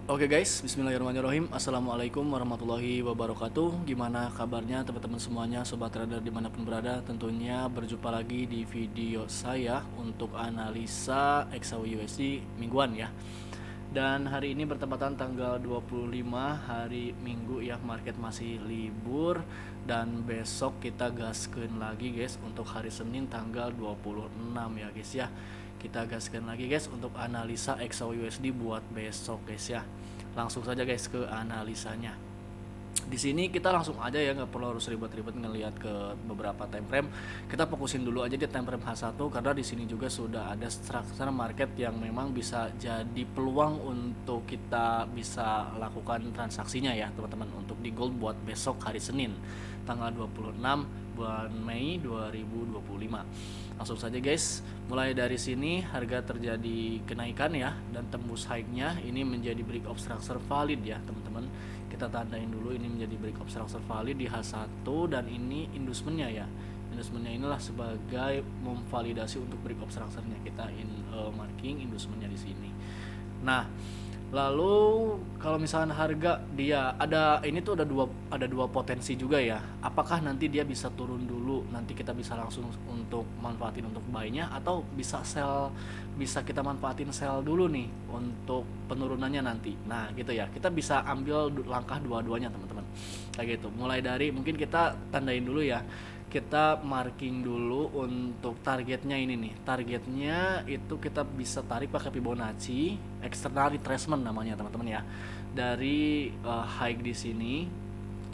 Oke guys, bismillahirrahmanirrahim. Assalamualaikum warahmatullahi wabarakatuh. Gimana kabarnya teman-teman semuanya, sobat trader dimanapun berada. Tentunya berjumpa lagi di video saya untuk analisa XAU USD mingguan ya. Dan hari ini bertepatan tanggal 25 hari Minggu ya, market masih libur. Dan besok kita gaskeun lagi guys untuk hari Senin tanggal 26 ya guys ya. Kita gaskan lagi guys untuk analisa XAU USD buat besok guys ya. Langsung saja guys ke analisanya. Di sini kita langsung aja ya, nggak perlu harus ribet-ribet ngelihat ke beberapa time frame. Kita fokusin dulu aja di time frame H1 karena di sini juga sudah ada struktur market yang memang bisa jadi peluang untuk kita bisa lakukan transaksinya ya teman-teman, untuk di gold buat besok hari Senin tanggal 26 bulan Mei 2025. Langsung saja guys, mulai dari sini harga terjadi kenaikan ya dan tembus high-nya. Ini menjadi break of structure valid ya teman-teman. Kita tandain dulu ini menjadi break of structure valid di H1 dan ini inducementnya ya. Inducementnya inilah sebagai memvalidasi untuk break of structure-nya. Kita marking inducementnya di sini. Nah, lalu kalau misalkan harga dia ada ini tuh ada dua potensi juga ya. Apakah nanti dia bisa turun dulu, nanti kita bisa langsung untuk manfaatin untuk buy-nya, atau bisa sell, bisa kita manfaatin sell dulu nih untuk penurunannya nanti. Nah, gitu ya. Kita bisa ambil langkah dua-duanya, teman-teman. Kayak gitu. Mulai dari mungkin kita tandain dulu ya. Kita marking dulu untuk targetnya ini nih. Targetnya itu kita bisa tarik pakai Fibonacci external retracement namanya teman-teman ya. Dari high di sini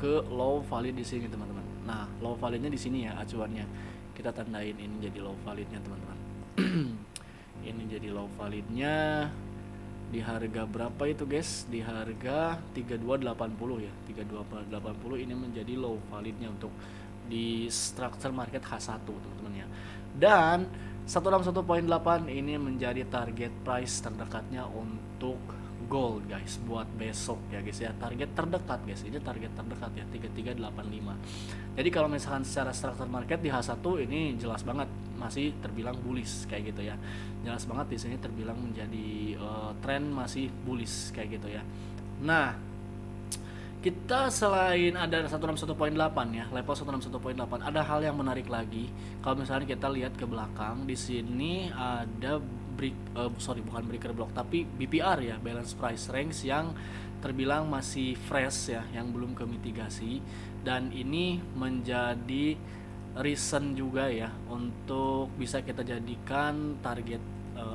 ke low valid di sini teman-teman. Nah, low validnya di sini ya acuannya. Kita tandain ini jadi low validnya teman-teman. Ini jadi low validnya di harga berapa itu guys? Di harga 3280 ya. 3280 ini menjadi low validnya untuk di structure market H1 teman-teman ya. Dan 161.8 ini menjadi target price terdekatnya untuk gold guys buat besok ya guys ya. Target terdekat guys, ini target terdekat ya 3385. Jadi kalau misalkan secara structure market di H1 ini jelas banget masih terbilang bullish kayak gitu ya. Jelas banget di sini terbilang menjadi tren masih bullish kayak gitu ya. Nah, kita selain ada 161.8 ya, level 161.8, ada hal yang menarik lagi. Kalau misalnya kita lihat ke belakang, di sini ada bukan breaker block, tapi BPR ya, balance price range, yang terbilang masih fresh ya, yang belum ke mitigasi, dan ini menjadi reason juga ya untuk bisa kita jadikan target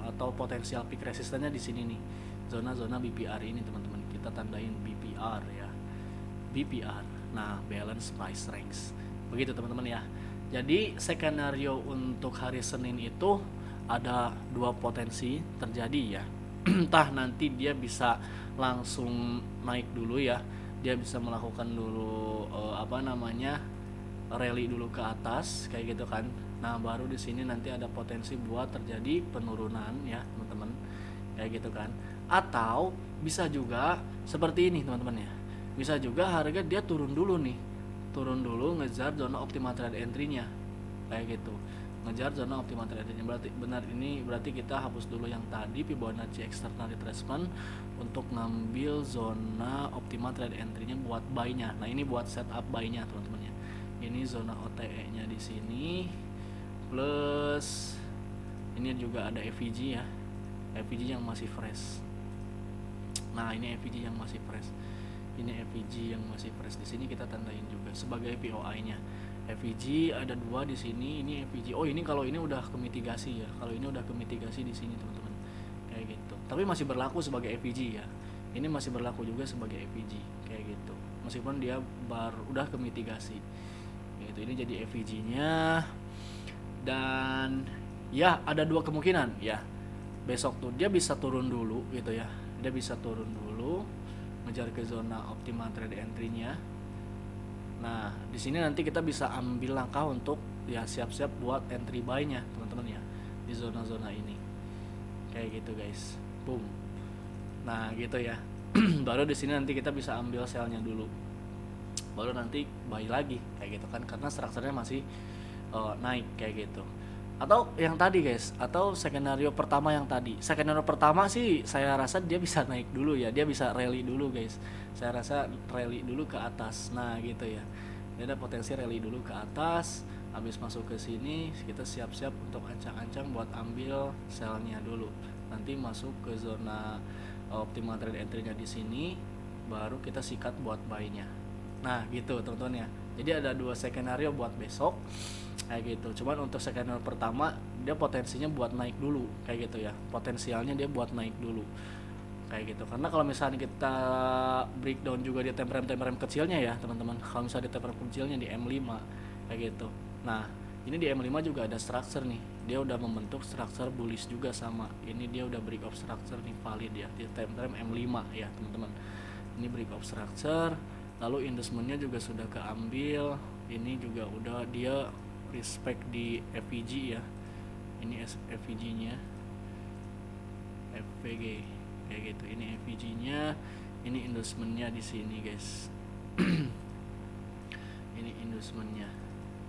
atau potensial peak resistannya di sini nih, zona-zona BPR ini teman-teman. Kita tandain BPR ya. BPR. Nah, balance price range. Begitu teman-teman ya. Jadi skenario untuk hari Senin itu ada dua potensi terjadi ya. Entah nanti dia bisa langsung naik dulu ya. Dia bisa melakukan dulu rally dulu ke atas kayak gitu kan. Nah, baru di sini nanti ada potensi buat terjadi penurunan ya, teman-teman. Kayak gitu kan. Atau bisa juga seperti ini, teman-teman ya. Bisa juga harga dia turun dulu nih, turun dulu ngejar zona optimal trade entry-nya kayak gitu, ngejar zona optimal trade entry-nya. Berarti benar, ini berarti kita hapus dulu yang tadi Fibonacci external retracement untuk ngambil zona optimal trade entry-nya buat buy-nya. Nah, ini buat setup buy-nya teman-teman ya. Ini zona OTE-nya di sini, plus ini juga ada FVG ya, FVG yang masih fresh. Nah, ini FVG yang masih fresh. Ini FVG yang masih fresh. Di sini kita tandain juga sebagai POI-nya. FVG ada dua di sini. Ini FVG. Oh, ini kalau ini udah ke mitigasi ya. Kalau ini udah ke mitigasi di sini teman-teman. Kayak gitu. Tapi masih berlaku sebagai FVG ya. Ini masih berlaku juga sebagai FVG kayak gitu. Meskipun dia udah ke mitigasi. Gitu. Ini jadi FVG-nya. Dan ya ada dua kemungkinan ya. Besok tuh dia bisa turun dulu gitu ya. Dia bisa turun dulu, ngejar ke zona optimal trade entry-nya. Nah, di sini nanti kita bisa ambil langkah untuk ya siap-siap buat entry buy-nya, teman-teman ya, di zona-zona ini. Kayak gitu, guys. Boom. Nah, gitu ya. Baru di sini nanti kita bisa ambil sell-nya dulu. Baru nanti buy lagi kayak gitu kan, karena strukturnya masih naik kayak gitu. Atau yang tadi guys, atau skenario pertama yang tadi. Skenario pertama sih saya rasa dia bisa naik dulu ya, dia bisa rally dulu guys. Saya rasa rally dulu ke atas. Nah gitu ya, dia ada potensi rally dulu ke atas. Habis masuk ke sini kita siap-siap untuk ancang-ancang buat ambil selnya dulu. Nanti masuk ke zona optimal trade entry-nya di sini, baru kita sikat buat buy-nya. Nah gitu teman-teman ya, jadi ada dua skenario buat besok kayak gitu. Cuman untuk skenario pertama dia potensinya buat naik dulu kayak gitu ya, potensialnya dia buat naik dulu kayak gitu. Karena kalau misalnya kita breakdown juga di time frame kecilnya ya teman-teman, kalau misalnya di time frame kecilnya di M5 kayak gitu. Nah ini di M5 juga ada structure nih, dia udah membentuk structure bullish juga sama ini, dia udah break of structure nih valid ya di time frame M5 ya teman-teman. Ini break of structure, lalu inducementnya juga sudah keambil, ini juga udah dia respect di FVG ya, ini FVG nya FVG kayak gitu, ini FVG nya, ini inducementnya di sini guys. Ini inducementnya.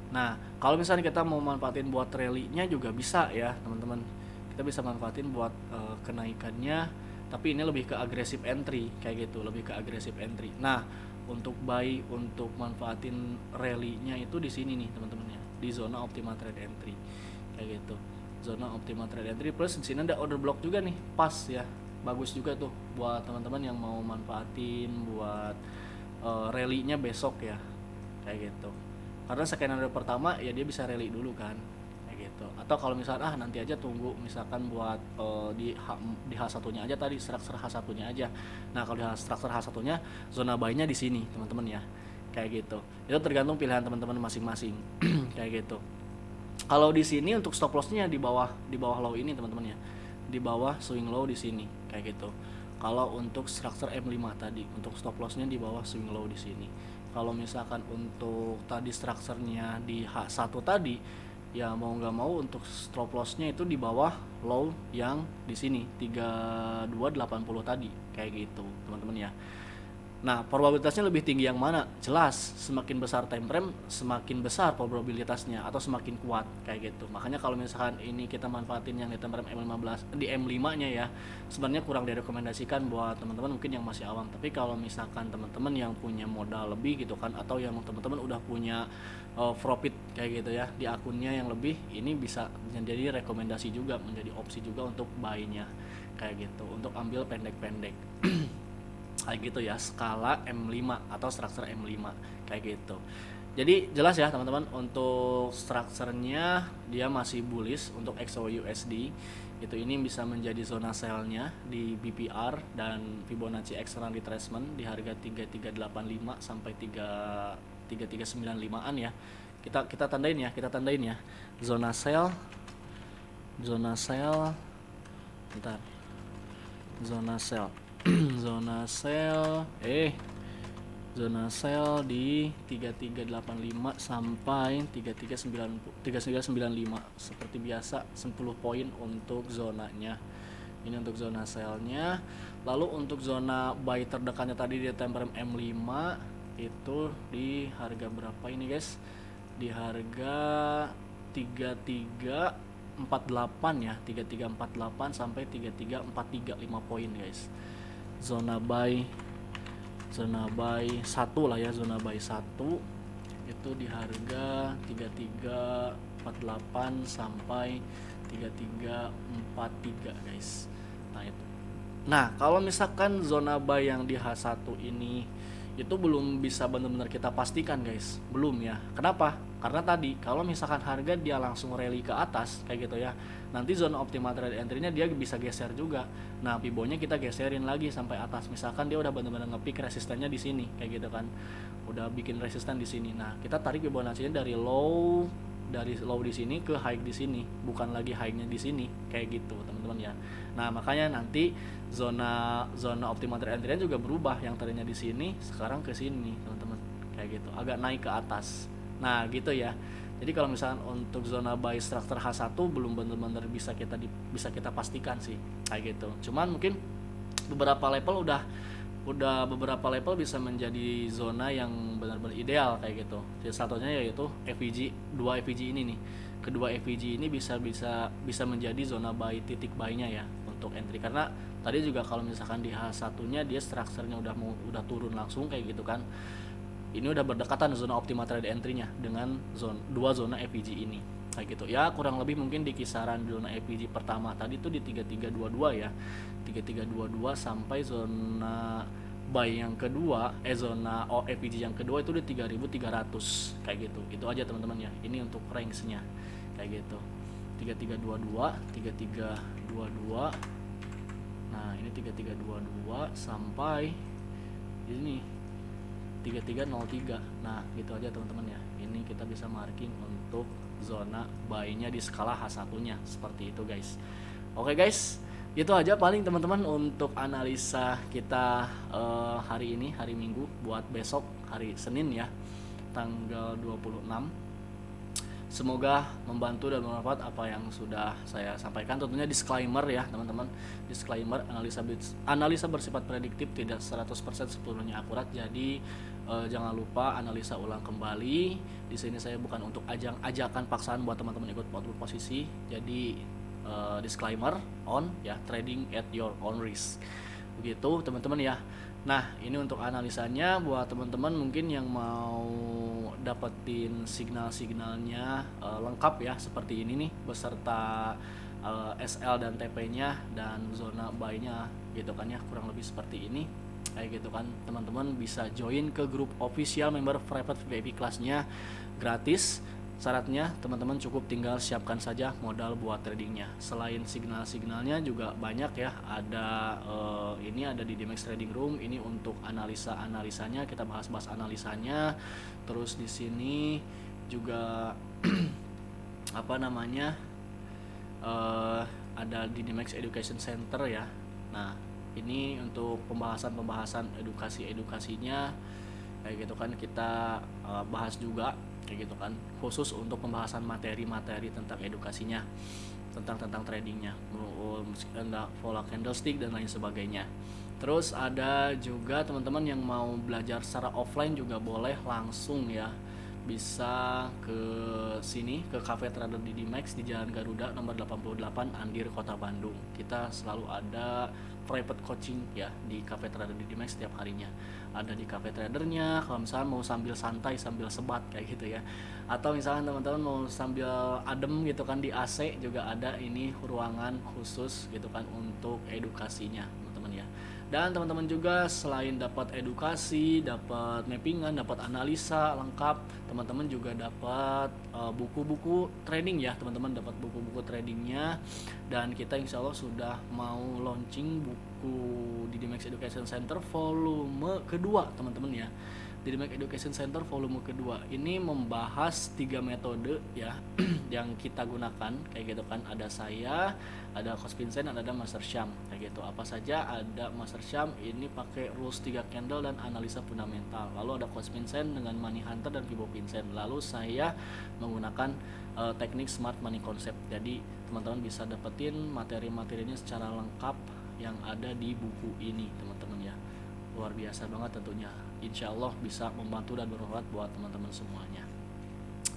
Nah kalau misalnya kita mau manfaatin buat rally-nya juga bisa ya teman-teman, kita bisa manfaatin buat kenaikannya, tapi ini lebih ke agresif entry kayak gitu, lebih ke agresif entry. Nah untuk buy, untuk manfaatin rally-nya itu di sini nih teman-teman ya, di zona optimal trade entry kayak gitu, zona optimal trade entry. Plus di sini ada order block juga nih, pas ya, bagus juga tuh buat teman-teman yang mau manfaatin buat rally-nya besok ya kayak gitu. Karena skenario pertama ya dia bisa rally dulu kan kayak gitu. Atau kalau misalnya nanti aja tunggu misalkan buat di H1 nya aja, tadi structure H1 nya aja. Nah kalau di structure H1 nya zona buy-nya di sini teman-teman ya kayak gitu. Itu tergantung pilihan teman-teman masing-masing kayak gitu. Kalau di sini untuk stop loss-nya di bawah low ini teman-teman ya, di bawah swing low di sini kayak gitu. Kalau untuk structure M5 tadi, untuk stop loss-nya di bawah swing low di sini. Kalau misalkan untuk tadi structure-nya di H1 tadi, ya mau nggak mau untuk stop loss-nya itu di bawah low yang di sini 3280 tadi kayak gitu teman-teman ya. Nah probabilitasnya lebih tinggi yang mana? Jelas semakin besar time frame semakin besar probabilitasnya atau semakin kuat kayak gitu. Makanya kalau misalkan ini kita manfaatin yang di time frame M15 di M5 nya ya, sebenarnya kurang direkomendasikan buat teman-teman mungkin yang masih awam. Tapi kalau misalkan teman-teman yang punya modal lebih gitu kan, atau yang teman-teman udah punya profit kayak gitu ya di akunnya yang lebih, ini bisa menjadi rekomendasi juga, menjadi opsi juga untuk buy-nya kayak gitu, untuk ambil pendek-pendek kayak gitu ya, skala M5 atau structure M5 kayak gitu. Jadi jelas ya teman-teman, untuk strukturnya dia masih bullish untuk XAUUSD itu, ini bisa menjadi zona sell-nya di BPR dan Fibonacci external retracement di harga 3385 sampai 3395-an ya. Kita tandain ya zona sell bentar, zona sell zona sell di 3385 sampai 3395 seperti biasa, 10 poin untuk zonanya. Ini untuk zona sell-nya. Lalu untuk zona buy terdekatnya tadi di time frame M5 itu di harga berapa ini guys? Di harga 3348 ya, 3348 sampai 3343, 5 poin guys. Zona buy 1 lah ya, zona buy 1 itu di harga 3348 sampai 3343 guys. Nah itu. Nah kalau misalkan zona buy yang di H1 ini itu belum bisa benar-benar kita pastikan guys, belum ya. Kenapa? Karena tadi kalau misalkan harga dia langsung rally ke atas kayak gitu ya, nanti zona optimal trade entry-nya dia bisa geser juga. Nah pibonya kita geserin lagi sampai atas. Misalkan dia udah benar-benar nge-pick resistannya di sini kayak gitu kan, udah bikin resisten di sini. Nah kita tarik Fibonacci-nya dari low di sini ke high di sini, bukan lagi high-nya di sini kayak gitu teman-teman ya. Nah makanya nanti zona optimal trade entry juga berubah, yang tadinya di sini sekarang ke sini teman-teman kayak gitu, agak naik ke atas. Nah gitu ya. Jadi kalau misalkan untuk zona buy structure H1 belum benar-benar bisa kita pastikan sih kayak gitu. Cuman mungkin beberapa level udah beberapa level bisa menjadi zona yang benar-benar ideal kayak gitu. Salah satunya yaitu FVG, 2 FVG ini nih. kedua EVG ini bisa menjadi zona buy, titik buy-nya ya untuk entry. Karena tadi juga kalau misalkan di H1-nya dia strukturnya udah turun langsung kayak gitu kan. Ini udah berdekatan zona optimal trade entry-nya dengan dua zona EVG ini kayak gitu ya, kurang lebih mungkin di kisaran zona EVG pertama tadi tuh di 3322 ya, 3322 sampai zona buy yang kedua, zona EVG yang kedua itu di 3300 kayak gitu. Itu aja teman-teman ya, ini untuk range-nya kayak gitu, 3322 3322. Nah ini 3322 sampai ini 3303. Nah gitu aja teman-teman ya, ini kita bisa marking untuk zona buy-nya di skala H1 nya seperti itu guys. Oke guys, itu aja paling teman-teman untuk analisa kita hari ini, hari Minggu, buat besok hari Senin ya, tanggal 26. Semoga membantu dan bermanfaat apa yang sudah saya sampaikan. Tentunya disclaimer ya teman-teman, disclaimer, analisa bersifat prediktif, tidak 100% sepenuhnya akurat. Jadi jangan lupa analisa ulang kembali. Di sini saya bukan untuk ajakan paksaan buat teman-teman ikut posisi. Jadi disclaimer on ya, trading at your own risk. Begitu teman-teman ya. Nah ini untuk analisanya buat teman-teman mungkin yang mau dapetin signal-signalnya lengkap ya, seperti ini nih beserta SL dan TP-nya dan zona buy-nya gitu kan ya, kurang lebih seperti ini kayak gitu kan. Teman-teman bisa join ke grup official member private VIP kelasnya gratis. Syaratnya teman-teman cukup tinggal siapkan saja modal buat tradingnya. Selain signal-signalnya juga banyak ya, ada ini ada di Dimex Trading Room, ini untuk analisanya, kita bahas-bahas analisanya. Terus di sini juga apa namanya ada di Dimex Education Center ya. Nah ini untuk pembahasan edukasinya kayak gitu kan, kita bahas juga kayak gitu kan, khusus untuk pembahasan materi-materi tentang edukasinya, tentang tradingnya, pola candlestick dan lain sebagainya. Terus ada juga teman-teman yang mau belajar secara offline juga boleh langsung ya, bisa ke sini ke Cafe Trader di Dimex di Jalan Garuda nomor 88 Andir Kota Bandung. Kita selalu ada private coaching ya di Cafe Trader di Dimex setiap harinya. Ada di Cafe Tradernya, kalau misalnya mau sambil santai sambil sebat kayak gitu ya, atau misalnya teman-teman mau sambil adem gitu kan di AC, juga ada ini ruangan khusus gitu kan untuk edukasinya teman-teman ya. Dan teman-teman juga selain dapat edukasi, dapat mappingan, dapat analisa lengkap, teman-teman juga dapat buku-buku trading ya teman-teman, dapat buku-buku tradingnya. Dan kita insya Allah sudah mau launching buku di Dimex Education Center volume kedua teman-teman ya. Di Dimex Education Center volume kedua ini membahas 3 metode ya yang kita gunakan kayak gitu kan. Ada saya, ada Coach Vincent, ada Master Syam kayak gitu. Apa saja, ada Master Syam ini pakai rules 3 candle dan analisa fundamental. Lalu ada Coach Vincent dengan Money Hunter dan Fibo Vincent. Lalu saya menggunakan teknik Smart Money Concept. Jadi teman-teman bisa dapetin materi-materinya secara lengkap yang ada di buku ini teman-teman ya. Luar biasa banget tentunya. Insya Allah bisa membantu dan bermanfaat buat teman-teman semuanya.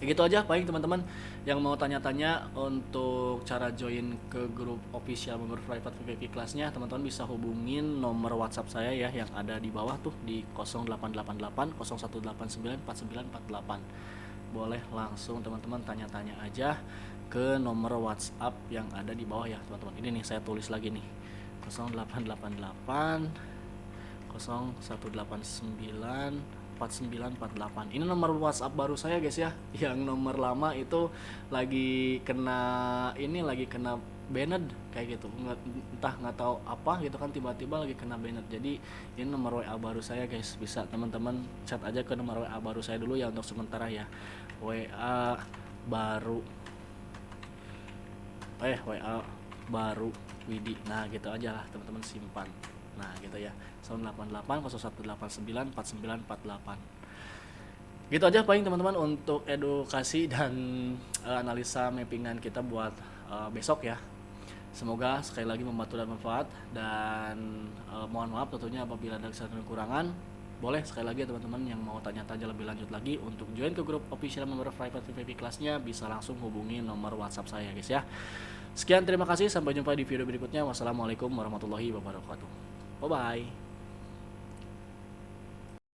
Gitu aja paling teman-teman yang mau tanya-tanya untuk cara join ke grup official member private VIP kelasnya, teman-teman bisa hubungin nomor WhatsApp saya ya yang ada di bawah tuh di 0888 0189 4948. Boleh langsung teman-teman tanya-tanya aja ke nomor WhatsApp yang ada di bawah ya teman-teman. Ini nih saya tulis lagi nih, 0888 0189 4948. Ini nomor WhatsApp baru saya guys ya. Yang nomor lama itu lagi kena banned kayak gitu. Entah nggak tahu apa gitu kan, tiba-tiba lagi kena banned. Jadi ini nomor WA baru saya guys. Bisa teman-teman chat aja ke nomor WA baru saya dulu ya untuk sementara ya. WA baru Widi. Nah gitu aja lah teman-teman, simpan. Nah gitu ya, 088 0189 4948. Gitu aja paling teman-teman untuk edukasi dan analisa mappingan kita buat besok ya. Semoga sekali lagi membantu dan manfaat, dan mohon maaf tentunya apabila ada kesalahan dan kekurangan. Boleh sekali lagi teman-teman yang mau tanya-tanya lebih lanjut lagi untuk join ke grup official member private VIP kelasnya bisa langsung hubungi nomor WhatsApp saya guys ya. Sekian, terima kasih, sampai jumpa di video berikutnya. Wassalamualaikum warahmatullahi wabarakatuh. Bye bye.